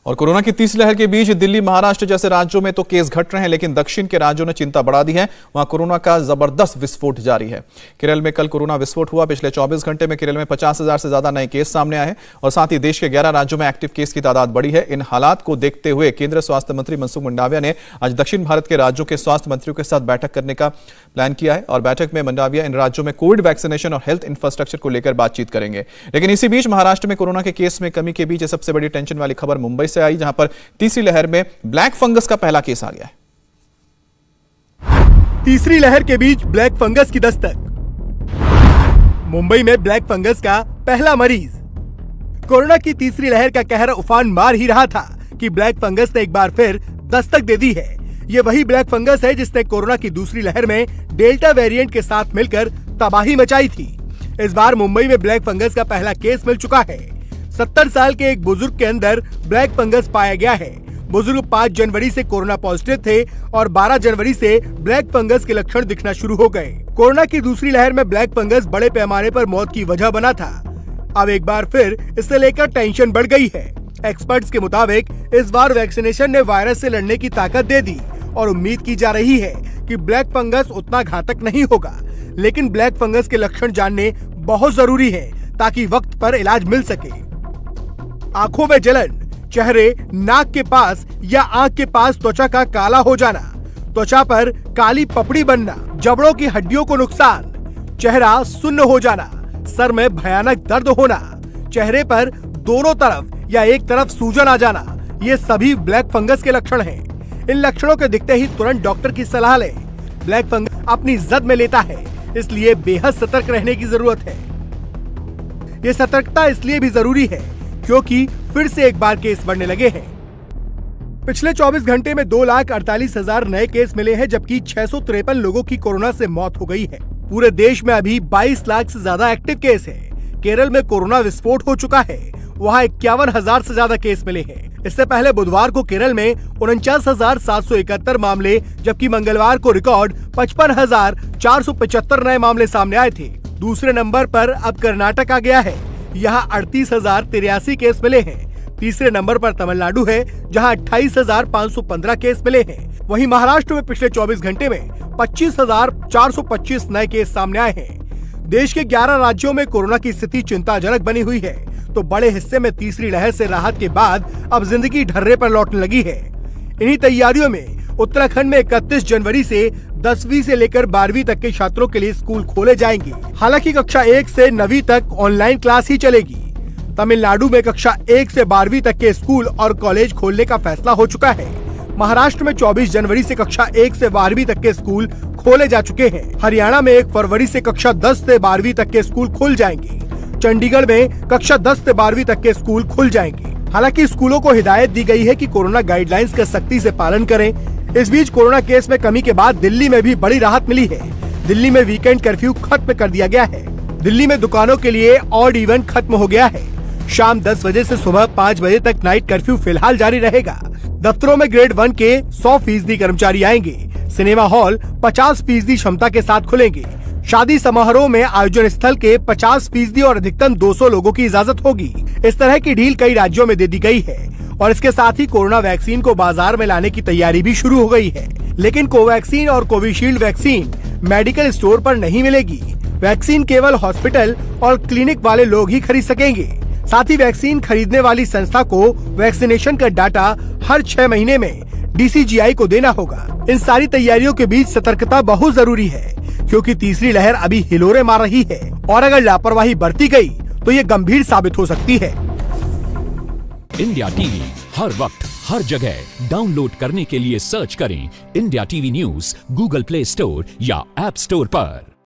और कोरोना की तीसरी लहर के बीच दिल्ली, महाराष्ट्र जैसे राज्यों में तो केस घट रहे हैं, लेकिन दक्षिण के राज्यों ने चिंता बढ़ा दी है। वहां कोरोना का जबरदस्त विस्फोट जारी है। केरल में कल कोरोना विस्फोट हुआ। पिछले 24 घंटे में केरल में 50,000 से ज्यादा नए केस सामने आए हैं और साथ ही देश के 11 राज्यों में एक्टिव केस की तादाद बढ़ी है। इन हालात को देखते हुए केंद्रीय स्वास्थ्य मंत्री मनसुख मंडाविया ने आज दक्षिण भारत के राज्यों के स्वास्थ्य मंत्रियों के साथ बैठक करने का प्लान किया है और बैठक में मंडाविया इन राज्यों में कोविड वैक्सीनेशन और हेल्थ इंफ्रास्ट्रक्चर को लेकर बातचीत करेंगे। लेकिन इसी बीच महाराष्ट्र में कोरोना के केस में कमी के बीच सबसे बड़ी टेंशन वाली खबर मुंबई से आई, जहां पर तीसरी लहर में ब्लैक फंगस का पहला केस आ गया है। तीसरी लहर के बीच ब्लैक फंगस की दस्तक। मुंबई में ब्लैक फंगस का पहला मरीज। कोरोना की तीसरी लहर का कहर उफान मार ही रहा था कि ब्लैक फंगस ने एक बार फिर दस्तक दे दी है। ये वही ब्लैक फंगस है जिसने कोरोना की दूसरी लहर में डेल्टा वेरिएंट के साथ मिलकर तबाही मचाई थी। इस बार मुंबई में ब्लैक फंगस का पहला केस मिल चुका है। 70 साल के एक बुजुर्ग के अंदर ब्लैक फंगस पाया गया है। बुजुर्ग 5 जनवरी से कोरोना पॉजिटिव थे और 12 जनवरी से ब्लैक फंगस के लक्षण दिखना शुरू हो गए। कोरोना की दूसरी लहर में ब्लैक फंगस बड़े पैमाने पर मौत की वजह बना था। अब एक बार फिर इससे लेकर टेंशन बढ़ गई है। एक्सपर्ट्स के मुताबिक इस बार वैक्सीनेशन ने वायरस से लड़ने की ताकत दे दी और उम्मीद की जा रही है कि ब्लैक फंगस उतना घातक नहीं होगा। लेकिन ब्लैक फंगस के लक्षण जानने बहुत जरूरी है ताकि वक्त पर इलाज मिल सके। आंखों में जलन, चेहरे, नाक के पास या आंख के पास त्वचा का काला हो जाना, त्वचा पर काली पपड़ी बनना, जबड़ों की हड्डियों को नुकसान, चेहरा सुन्न हो जाना, सर में भयानक दर्द होना, चेहरे पर दोनों तरफ या एक तरफ सूजन आ जाना, ये सभी ब्लैक फंगस के लक्षण हैं। इन लक्षणों के दिखते ही तुरंत डॉक्टर की सलाह लें। ब्लैक फंगस अपनी जद में लेता है, इसलिए बेहद सतर्क रहने की जरूरत है। ये सतर्कता इसलिए भी जरूरी है क्योंकि फिर से एक बार केस बढ़ने लगे हैं। पिछले 24 घंटे में 2,48,000 नए केस मिले हैं, जबकि 653 लोगों की कोरोना से मौत हो गई है। पूरे देश में अभी 22 लाख से ज्यादा एक्टिव केस है। केरल में कोरोना विस्फोट हो चुका है, वहाँ 51,000 से ज्यादा केस मिले हैं। इससे पहले बुधवार को केरल में 49,771 मामले, जबकि मंगलवार को रिकॉर्ड 55,475 नए मामले सामने आए थे। दूसरे नंबर पर अब कर्नाटक आ गया है, यहाँ 38,083 केस मिले हैं। तीसरे नंबर पर तमिलनाडु है, जहाँ 28,515 केस मिले हैं। वहीं महाराष्ट्र में पिछले 24 घंटे में 25,425 नए केस सामने आए हैं। देश के 11 राज्यों में कोरोना की स्थिति चिंताजनक बनी हुई है, तो बड़े हिस्से में तीसरी लहर से राहत के बाद अब जिंदगी ढर्रे पर लौटने लगी है। इन्हीं तैयारियों में उत्तराखंड में 31 जनवरी से 10वीं से लेकर 12वीं तक के छात्रों के लिए स्कूल खोले जाएंगे। हालांकि कक्षा 1 से 9वीं तक ऑनलाइन क्लास ही चलेगी। तमिलनाडु में कक्षा 1 से 12वीं तक के स्कूल और कॉलेज खोलने का फैसला हो चुका है। महाराष्ट्र में 24 जनवरी से कक्षा 1 से 12वीं तक के स्कूल खोले जा चुके हैं। हरियाणा में 1 फरवरी से कक्षा 10 से 12वीं तक के स्कूल खुल जाएंगे। चंडीगढ़ में कक्षा 10 से 12वीं तक के स्कूल खुल जाएंगे। हालांकि स्कूलों को हिदायत दी गई है कि कोरोना गाइडलाइंस का सख्ती से पालन करें। इस बीच कोरोना केस में कमी के बाद दिल्ली में भी बड़ी राहत मिली है। दिल्ली में वीकेंड कर्फ्यू खत्म कर दिया गया है। दिल्ली में दुकानों के लिए ऑड इवन खत्म हो गया है। शाम 10 बजे से सुबह 5 बजे तक नाइट कर्फ्यू फिलहाल जारी रहेगा। दफ्तरों में ग्रेड 1 के 100% कर्मचारी आएंगे। सिनेमा हॉल 50% क्षमता के साथ खुलेंगे। शादी समारोह में आयोजन स्थल के 50% और अधिकतम 200 लोगों की इजाजत होगी। इस तरह की ढील कई राज्यों में दे दी गई है और इसके साथ ही कोरोना वैक्सीन को बाजार में लाने की तैयारी भी शुरू हो गई है। लेकिन कोवैक्सीन और कोविशील्ड वैक्सीन मेडिकल स्टोर पर नहीं मिलेगी। वैक्सीन केवल हॉस्पिटल और क्लिनिक वाले लोग ही खरीद सकेंगे। साथ ही वैक्सीन खरीदने वाली संस्था को वैक्सीनेशन का डाटा हर 6 महीने में DCGI को देना होगा। इन सारी तैयारियों के बीच सतर्कता बहुत जरूरी है, क्योंकि तीसरी लहर अभी हिलोरे मार रही है और अगर लापरवाही बरती गई तो ये गंभीर साबित हो सकती है। इंडिया टीवी हर वक्त हर जगह डाउनलोड करने के लिए सर्च करें India TV news Google play store या ऐप स्टोर पर।